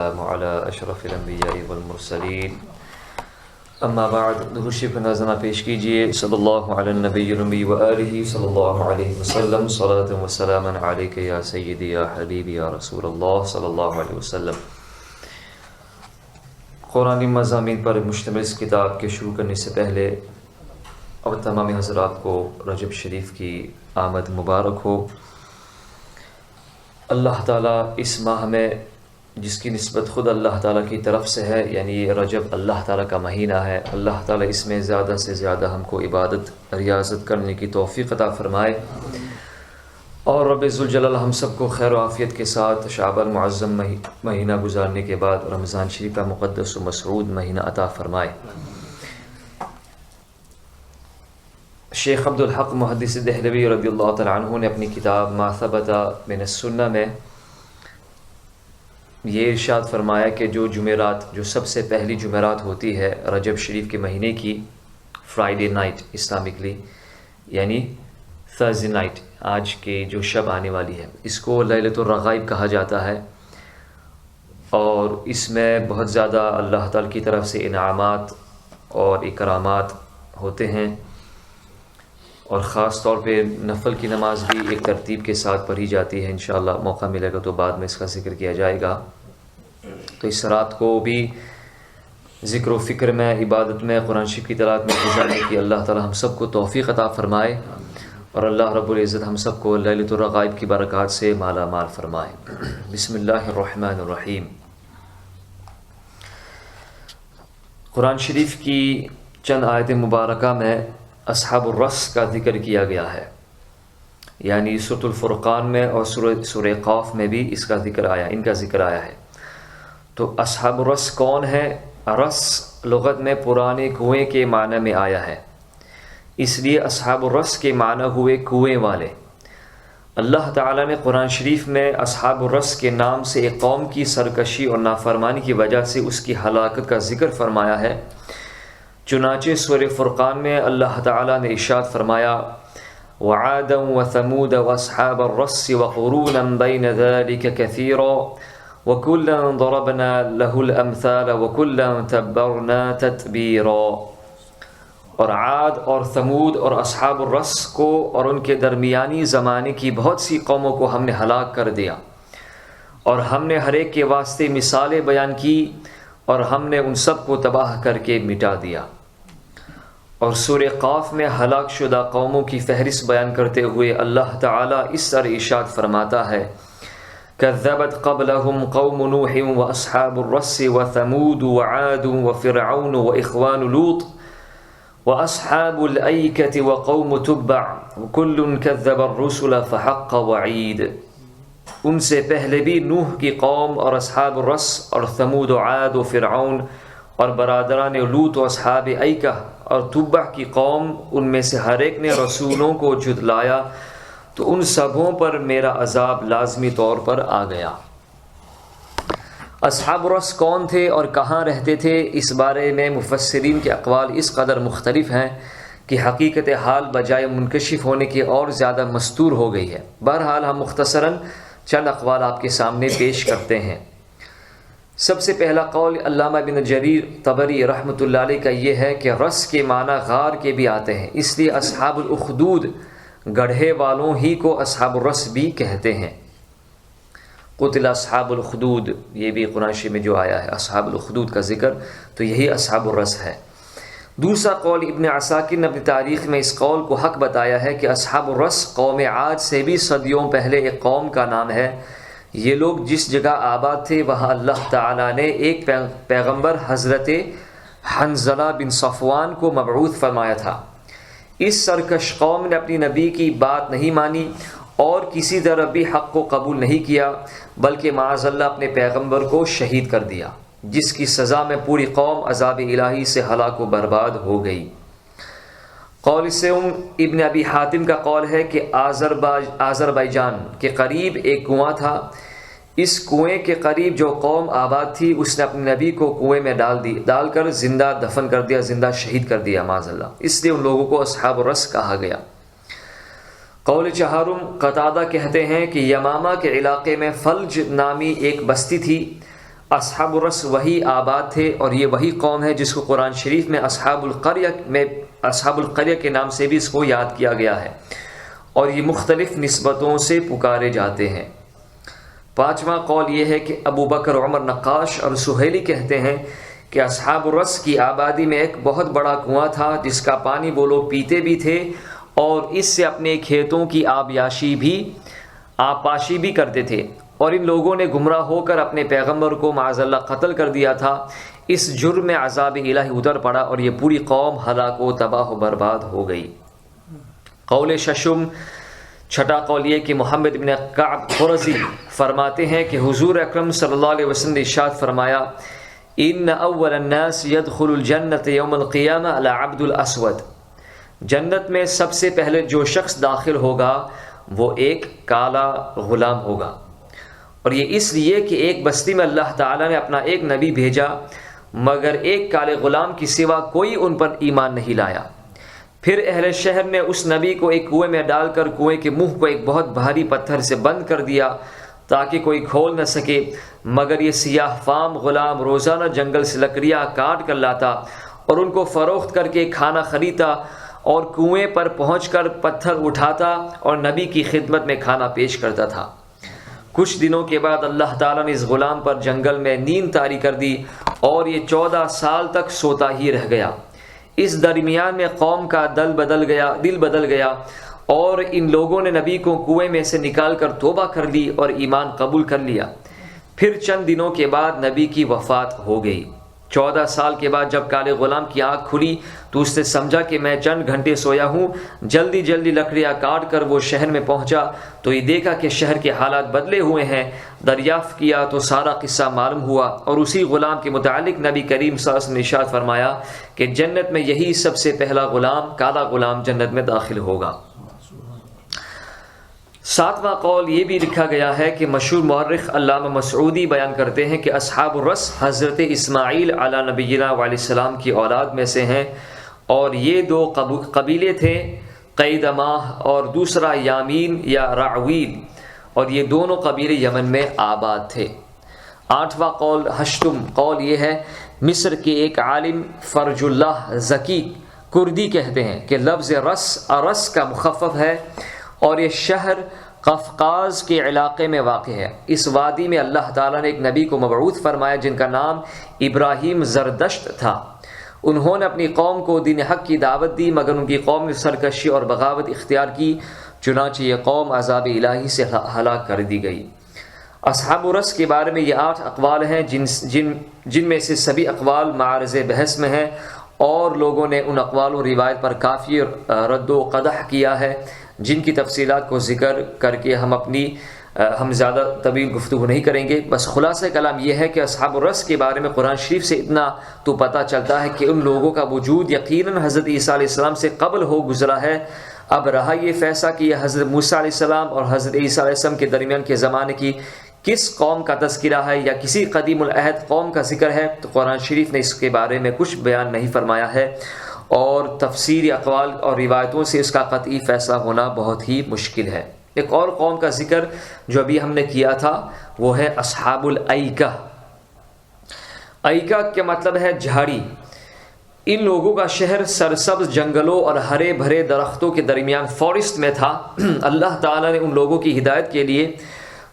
على اشرف الانبیاء والمرسلین اما بعد درود شریف نازنہ پیش کیجیے صلی اللہ علی النبی الامی وآلہ صلی اللہ علیہ وسلم صلاۃ و سلاما علیک یا سیدی یا حبیبی یا رسول اللہ صلی اللہ علیہ وسلم۔ قرآنی مضامین پر مشتمل اس کتاب کے شروع کرنے سے پہلے اور تمام حضرات کو رجب شریف کی آمد مبارک ہو۔ اللہ تعالیٰ اس ماہ میں جس کی نسبت خود اللہ تعالیٰ کی طرف سے ہے، یعنی یہ رجب اللہ تعالیٰ کا مہینہ ہے، اللہ تعالیٰ اس میں زیادہ سے زیادہ ہم کو عبادت ریاضت کرنے کی توفیق عطا فرمائے، اور رب ذوالجلال ہم سب کو خیر و عافیت کے ساتھ شعبان معظم مہینہ گزارنے کے بعد رمضان شریف کا مقدس و مسعود مہینہ عطا فرمائے۔ شیخ عبدالحق محدث دہلوی رضی اللہ تعالیٰ عنہ نے اپنی کتاب ما ثبت من السنہ میں یہ ارشاد فرمایا کہ جو جمعرات، جو سب سے پہلی جمعرات ہوتی ہے رجب شریف کے مہینے کی، فرائیڈے نائٹ اسلامکلی، یعنی تھرسڈے نائٹ، آج کی جو شب آنے والی ہے، اس کو لیلۃ الرغائب کہا جاتا ہے، اور اس میں بہت زیادہ اللہ تعالی کی طرف سے انعامات اور اکرامات ہوتے ہیں، اور خاص طور پہ نفل کی نماز بھی ایک ترتیب کے ساتھ پڑھی جاتی ہے، انشاءاللہ موقع ملے گا تو بعد میں اس کا ذکر کیا جائے گا۔ تو اس رات کو بھی ذکر و فکر میں، عبادت میں، قرآن شریف کی تلاوت میں گزارنے کی اللہ تعالی ہم سب کو توفیق عطا فرمائے، اور اللہ رب العزت ہم سب کو لیلۃ الرغائب کی برکات سے مالا مال فرمائے۔ بسم اللہ الرحمن الرحیم۔ قرآن شریف کی چند آیت مبارکہ میں اصحاب الرس کا ذکر کیا گیا ہے، یعنی سورۃ الفرقان میں اور سورہ قاف میں بھی اس کا ذکر آیا، ان کا ذکر آیا ہے۔ تو اصحاب الرس کون ہے؟ رس لغت میں پرانے کنویں کے معنی میں آیا ہے، اس لیے اصحاب الرس کے معنی ہوئے کنویں والے۔ اللہ تعالیٰ نے قرآن شریف میں اصحاب الرس کے نام سے ایک قوم کی سرکشی اور نافرمانی کی وجہ سے اس کی ہلاکت کا ذکر فرمایا ہے۔ چنانچہ سورہ فرقان میں اللہ تعالیٰ نے ارشاد فرمایا وعادا وثمود واصحاب الرس وقرونا بین ذلک کثیرا وکلا ضربنا له الامثال وکلا تبرنا تتبیرا۔ اور عاد اور ثمود اور اصحاب الرس کو اور ان کے درمیانی زمانے کی بہت سی قوموں کو ہم نے ہلاک کر دیا، اور ہم نے ہر ایک کے واسطے مثالیں بیان کی، اور ہم نے ان سب کو تباہ کر کے مٹا دیا۔ اور سورہ قاف میں ہلاک شدہ قوموں کی فہرست بیان کرتے ہوئے اللہ تعالیٰ اس طرح ارشاد فرماتا ہے كذبت قبلهم قوم نوح واصحاب الرس وثمود وعاد وفرعون واخوان لوط واصحاب الایکة وقوم تبع وكل كذب الرسل فحق وعید۔ ان سے پہلے بھی نوح کی قوم اور اصحاب الرس اور ثمود و عاد و فرعون اور برادران لوط و اصحاب ایکہ اور تبع کی قوم، ان میں سے ہر ایک نے رسولوں کو جھٹلایا، تو ان سبوں پر میرا عذاب لازمی طور پر آ گیا۔ اصحاب الرس کون تھے اور کہاں رہتے تھے، اس بارے میں مفسرین کے اقوال اس قدر مختلف ہیں کہ حقیقت حال بجائے منکشف ہونے کے اور زیادہ مستور ہو گئی ہے۔ بہرحال ہم مختصراً چند اقوال آپ کے سامنے پیش کرتے ہیں۔ سب سے پہلا قول علامہ بن جریر طبری رحمۃ اللہ علیہ کا یہ ہے کہ رس کے معنی غار کے بھی آتے ہیں، اس لیے اصحاب الاخدود گڑھے والوں ہی کو اصحاب الرس بھی کہتے ہیں۔ قتل اصحاب الاخدود، یہ بھی قرآن شریف میں جو آیا ہے اصحاب الاخدود کا ذکر، تو یہی اصحاب الرس ہے۔ دوسرا قول ابن عساکر نے اپنی تاریخ میں اس قول کو حق بتایا ہے کہ اصحاب الرس قوم عاد سے بھی صدیوں پہلے ایک قوم کا نام ہے۔ یہ لوگ جس جگہ آباد تھے وہاں اللہ تعالیٰ نے ایک پیغمبر حضرت حنظلہ بن صفوان کو مبعوث فرمایا تھا۔ اس سرکش قوم نے اپنی نبی کی بات نہیں مانی اور کسی طرح بھی حق کو قبول نہیں کیا، بلکہ معاذ اللہ اپنے پیغمبر کو شہید کر دیا، جس کی سزا میں پوری قوم عذاب الہی سے ہلاک و برباد ہو گئی۔ قول سوم ابن ابی حاتم کا قول ہے کہ آذربائیجان کے قریب ایک کنواں تھا، اس کنویں کے قریب جو قوم آباد تھی اس نے اپنے نبی کو کنویں میں ڈال کر زندہ دفن کر دیا، زندہ شہید کر دیا معاذ اللہ، اس لیے ان لوگوں کو اصحاب الرس کہا گیا۔ قول چہارم قتادہ کہتے ہیں کہ یمامہ کے علاقے میں فلج نامی ایک بستی تھی، اصحاب الرس وہی آباد تھے، اور یہ وہی قوم ہے جس کو قرآن شریف میں اصحاب القریہ کے نام سے بھی اس کو یاد کیا گیا ہے، اور یہ مختلف نسبتوں سے پکارے جاتے ہیں۔ پانچواں قول یہ ہے کہ ابو بکر عمر نقاش اور سہیلی کہتے ہیں کہ اصحاب الرس کی آبادی میں ایک بہت بڑا کنواں تھا جس کا پانی وہ لوگ پیتے بھی تھے، اور اس سے اپنے کھیتوں کی آبپاشی بھی کرتے تھے، اور ان لوگوں نے گمراہ ہو کر اپنے پیغمبر کو معاذ اللہ قتل کر دیا تھا۔ اس جرم میں عذاب الہی اتر پڑا اور یہ پوری قوم ہلاک و تباہ و برباد ہو گئی۔ قول ششم، چھٹا قول یہ کہ محمد بن کعب قرظی فرماتے ہیں کہ حضور اکرم صلی اللہ علیہ وسلم نے ارشاد فرمایا، ان اول الناس يدخل الجنت یوم القیامہ العبد الاسود، جنت میں سب سے پہلے جو شخص داخل ہوگا وہ ایک کالا غلام ہوگا، اور یہ اس لیے کہ ایک بستی میں اللہ تعالیٰ نے اپنا ایک نبی بھیجا، مگر ایک کالے غلام کی سوا کوئی ان پر ایمان نہیں لایا۔ پھر اہل شہر نے اس نبی کو ایک کنویں میں ڈال کر کنویں کے منہ کو ایک بہت بھاری پتھر سے بند کر دیا تاکہ کوئی کھول نہ سکے، مگر یہ سیاہ فام غلام روزانہ جنگل سے لکڑیاں کاٹ کر لاتا اور ان کو فروخت کر کے کھانا خریدتا، اور کنویں پر پہنچ کر پتھر اٹھاتا اور نبی کی خدمت میں کھانا پیش کرتا تھا۔ کچھ دنوں کے بعد اللہ تعالیٰ نے اس غلام پر جنگل میں نیند طاری کر دی اور یہ 14 سال تک سوتا ہی رہ گیا۔ اس درمیان میں قوم کا دل بدل گیا اور ان لوگوں نے نبی کو کنویں میں سے نکال کر توبہ کر لی اور ایمان قبول کر لیا۔ پھر چند دنوں کے بعد نبی کی وفات ہو گئی۔ 14 سال کے بعد جب کالے غلام کی آنکھ کھلی تو اس نے سمجھا کہ میں چند گھنٹے سویا ہوں۔ جلدی لکڑیاں کاٹ کر وہ شہر میں پہنچا تو یہ دیکھا کہ شہر کے حالات بدلے ہوئے ہیں۔ دریافت کیا تو سارا قصہ معلوم ہوا، اور اسی غلام کے متعلق نبی کریم صلی اللہ علیہ وسلم نے ارشاد فرمایا کہ جنت میں یہی سب سے پہلا غلام، کالا غلام جنت میں داخل ہوگا۔ ساتواں قول یہ بھی لکھا گیا ہے کہ مشہور مورخ علامہ مسعودی بیان کرتے ہیں کہ اصحاب الرس حضرت اسماعیل علیہ نبینا علیہ السلام کی اولاد میں سے ہیں، اور یہ دو قبیلے تھے، قیدماہ اور دوسرا یامین یا راعویل، اور یہ دونوں قبیلے یمن میں آباد تھے۔ آٹھواں قول ہشتم قول یہ ہے، مصر کے ایک عالم فرج اللہ زکی کردی کہتے ہیں کہ لفظ ارس کا مخفف ہے، اور یہ شہر قفقاز کے علاقے میں واقع ہے۔ اس وادی میں اللہ تعالیٰ نے ایک نبی کو مبعوث فرمایا جن کا نام ابراہیم زردشت تھا۔ انہوں نے اپنی قوم کو دین حق کی دعوت دی، مگر ان کی قوم نے سرکشی اور بغاوت اختیار کی، چنانچہ یہ قوم عذاب الہی سے ہلاک کر دی گئی۔ اصحاب الرس کے بارے میں یہ 8 اقوال ہیں جن میں سے سبھی اقوال معرض بحث میں ہیں، اور لوگوں نے ان اقوال و روایت پر کافی رد و قدح کیا ہے، جن کی تفصیلات کو ذکر کر کے ہم زیادہ طویل گفتگو نہیں کریں گے۔ بس خلاصہ کلام یہ ہے کہ اصحاب الرس کے بارے میں قرآن شریف سے اتنا تو پتہ چلتا ہے کہ ان لوگوں کا وجود یقیناً حضرت عیسیٰ علیہ السلام سے قبل ہو گزرا ہے۔ اب رہا یہ فیصلہ کہ یہ حضرت موسیٰ علیہ السلام اور حضرت عیسیٰ علیہ السلام کے درمیان کے زمانے کی کس قوم کا تذکرہ ہے یا کسی قدیم العہد قوم کا ذکر ہے، تو قرآن شریف نے اس کے بارے میں کچھ بیان نہیں فرمایا ہے، اور تفسیری اقوال اور روایتوں سے اس کا قطعی فیصلہ ہونا بہت ہی مشکل ہے۔ ایک اور قوم کا ذکر جو ابھی ہم نے کیا تھا وہ ہے اصحاب الایکہ۔ ایکہ کا مطلب ہے جھاڑی۔ ان لوگوں کا شہر سرسبز جنگلوں اور ہرے بھرے درختوں کے درمیان فارسٹ میں تھا۔ اللہ تعالیٰ نے ان لوگوں کی ہدایت کے لیے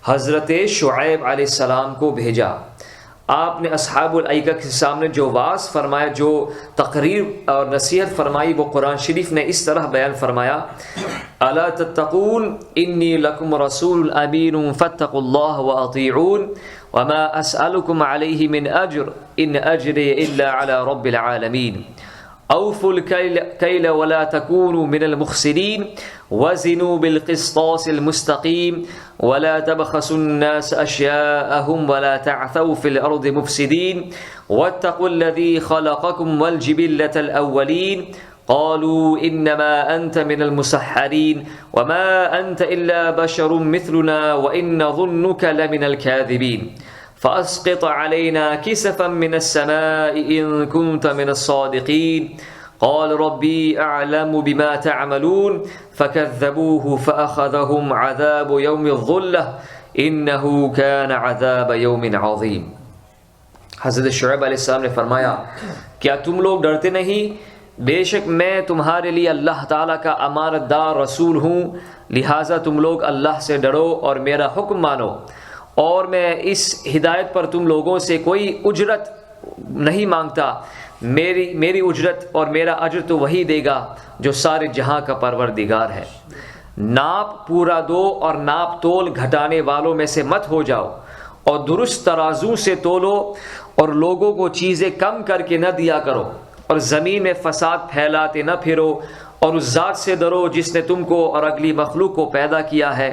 حضرت شعیب علیہ السلام کو بھیجا۔ آپ نے اصحاب الایکہ کے سامنے جو واعظ فرمایا، جو تقریر اور نصیحت فرمائی، وہ قرآن شریف نے اس طرح بیان فرمایا، الا تتقون انی لکم رسول امین فاتقوا اللہ واطیعون وما اسألکم علیہ من اجر ان اجری الا علی رب العالمین اوفوا الکیل ولا تکونوا من المخسرین وزنوا بالقسطاس المستقیم ولا تبخسوا الناس اشیاءهم ولا تعثوا في الارض مفسدین واتقوا الذی خلقکم والجبلة الاولین قالوا انما انت من المسحرین وما انت الا بشر مثلنا وان ظنك لمن الكاذبین فاسقط علينا كسفا من السماء ان كنت من الصادقين قال ربي اعلم بما تعملون فكذبوه فاخذهم عذاب يوم الظلة انه كان عذاب يوم عظيم۔ حضرت شعیب علیہ السلام نے فرمایا کیا تم لوگ ڈرتے نہیں؟ بے شک میں تمہارے لیے اللہ تعالیٰ کا امانت دار رسول ہوں، لہٰذا تم لوگ اللہ سے ڈرو اور میرا حکم مانو، اور میں اس ہدایت پر تم لوگوں سے کوئی اجرت نہیں مانگتا، میری اجرت اور میرا اجر تو وہی دے گا جو سارے جہاں کا پروردگار ہے۔ ناپ پورا دو اور ناپ تول گھٹانے والوں میں سے مت ہو جاؤ، اور درست ترازو سے تولو، اور لوگوں کو چیزیں کم کر کے نہ دیا کرو، اور زمین میں فساد پھیلاتے نہ پھرو، اور اس ذات سے ڈرو جس نے تم کو اور اگلی مخلوق کو پیدا کیا ہے۔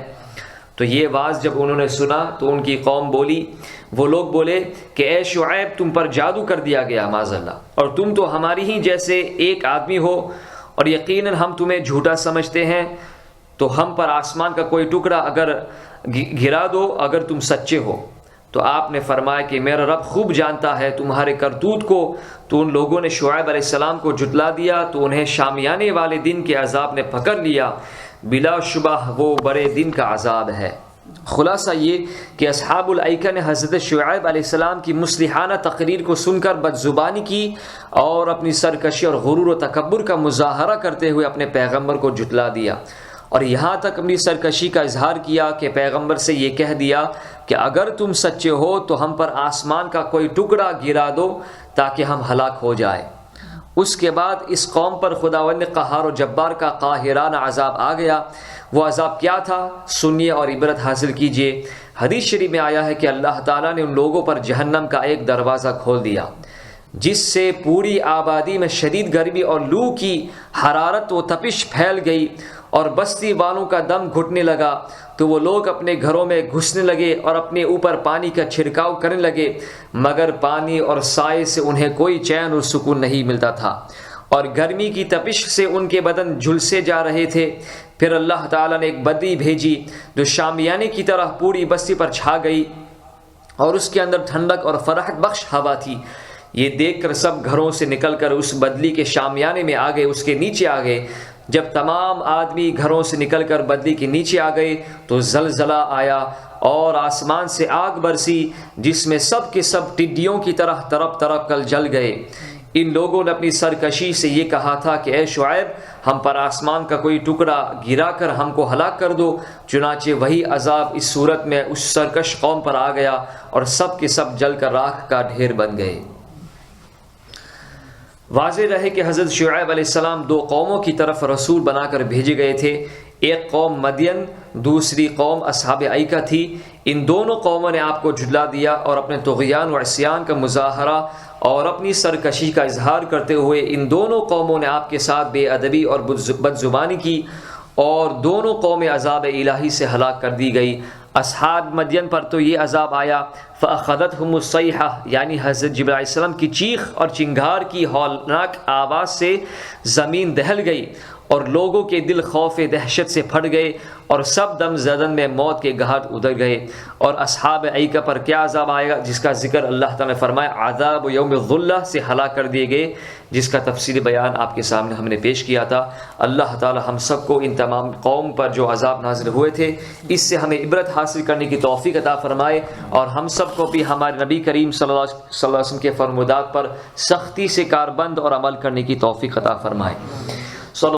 تو یہ واز جب انہوں نے سنا تو ان کی قوم بولی، وہ لوگ بولے کہ اے شعیب تم پر جادو کر دیا گیا معاذ اللہ، اور تم تو ہماری ہی جیسے ایک آدمی ہو، اور یقیناً ہم تمہیں جھوٹا سمجھتے ہیں، تو ہم پر آسمان کا کوئی ٹکڑا اگر گرا دو اگر تم سچے ہو۔ تو آپ نے فرمایا کہ میرا رب خوب جانتا ہے تمہارے کرتوت کو۔ تو ان لوگوں نے شعیب علیہ السلام کو جھٹلا دیا تو انہیں شامیانے والے دن کے عذاب نے پکڑ لیا، بلا شبہ وہ بڑے دن کا عذاب ہے۔ خلاصہ یہ کہ اصحاب الایکہ نے حضرت شعیب علیہ السلام کی مصلحانہ تقریر کو سن کر بدزبانی کی اور اپنی سرکشی اور غرور و تکبر کا مظاہرہ کرتے ہوئے اپنے پیغمبر کو جھٹلا دیا، اور یہاں تک اپنی سرکشی کا اظہار کیا کہ پیغمبر سے یہ کہہ دیا کہ اگر تم سچے ہو تو ہم پر آسمان کا کوئی ٹکڑا گرا دو تاکہ ہم ہلاک ہو جائے۔ اس کے بعد اس قوم پر خداوند قہار و جبار کا قاہرانہ عذاب آ گیا۔ وہ عذاب کیا تھا؟ سنیے اور عبرت حاصل کیجیے۔ حدیث شریف میں آیا ہے کہ اللہ تعالیٰ نے ان لوگوں پر جہنم کا ایک دروازہ کھول دیا جس سے پوری آبادی میں شدید گرمی اور لو کی حرارت و تپش پھیل گئی، اور بستی والوں کا دم گھٹنے لگا، تو وہ لوگ اپنے گھروں میں گھسنے لگے اور اپنے اوپر پانی کا چھڑکاؤ کرنے لگے، مگر پانی اور سائے سے انہیں کوئی چین اور سکون نہیں ملتا تھا، اور گرمی کی تپش سے ان کے بدن جھلسے جا رہے تھے۔ پھر اللہ تعالیٰ نے ایک بدری بھیجی جو شامیانے کی طرح پوری بستی پر چھا گئی، اور اس کے اندر ٹھنڈک اور فرحت بخش ہوا تھی۔ یہ دیکھ کر سب گھروں سے نکل کر اس بدلی کے شامیانے میں آ گئے، اس کے نیچے آ گئے۔ جب تمام آدمی گھروں سے نکل کر بدلی کے نیچے آ گئے تو زلزلہ آیا اور آسمان سے آگ برسی، جس میں سب کے سب ٹڈیوں کی طرح تڑپ تڑپ کر جل گئے۔ ان لوگوں نے اپنی سرکشی سے یہ کہا تھا کہ اے شعیب ہم پر آسمان کا کوئی ٹکڑا گرا کر ہم کو ہلاک کر دو، چنانچہ وہی عذاب اس صورت میں اس سرکش قوم پر آ گیا، اور سب کے سب جل کر راکھ کا ڈھیر بن گئے۔ واضح رہے کہ حضرت شعیب علیہ السلام دو قوموں کی طرف رسول بنا کر بھیجے گئے تھے، ایک قوم مدین، دوسری قوم اصحاب ایکہ تھی۔ ان دونوں قوموں نے آپ کو جھٹلا دیا اور اپنے طغیان و عصیان کا مظاہرہ اور اپنی سرکشی کا اظہار کرتے ہوئے ان دونوں قوموں نے آپ کے ساتھ بے ادبی اور بدزبانی کی، اور دونوں قومیں عذاب الہی سے ہلاک کر دی گئی۔ اصحاب مدین پر تو یہ عذاب آیا، فأخذتهم الصیحہ، یعنی حضرت جبرائیل علیہ السلام کی چیخ اور چنگھار کی ہولناک آواز سے زمین دہل گئی، اور لوگوں کے دل خوف دہشت سے پھٹ گئے، اور سب دم زدن میں موت کے گھاٹ اتر گئے۔ اور اصحاب ایکہ پر کیا عذاب آئے گا جس کا ذکر اللہ تعالیٰ نے فرمایا عذاب یوم الظلہ سے ہلاک کر دیے گئے، جس کا تفصیلی بیان آپ کے سامنے ہم نے پیش کیا تھا۔ اللہ تعالیٰ ہم سب کو ان تمام قوم پر جو عذاب نازل ہوئے تھے اس سے ہمیں عبرت حاصل کرنے کی توفیق عطا فرمائے، اور ہم سب کو بھی ہمارے نبی کریم صلی اللہ علیہ وسلم کے فرمودات پر سختی سے کاربند اور عمل کرنے کی توفیق عطا فرمائے۔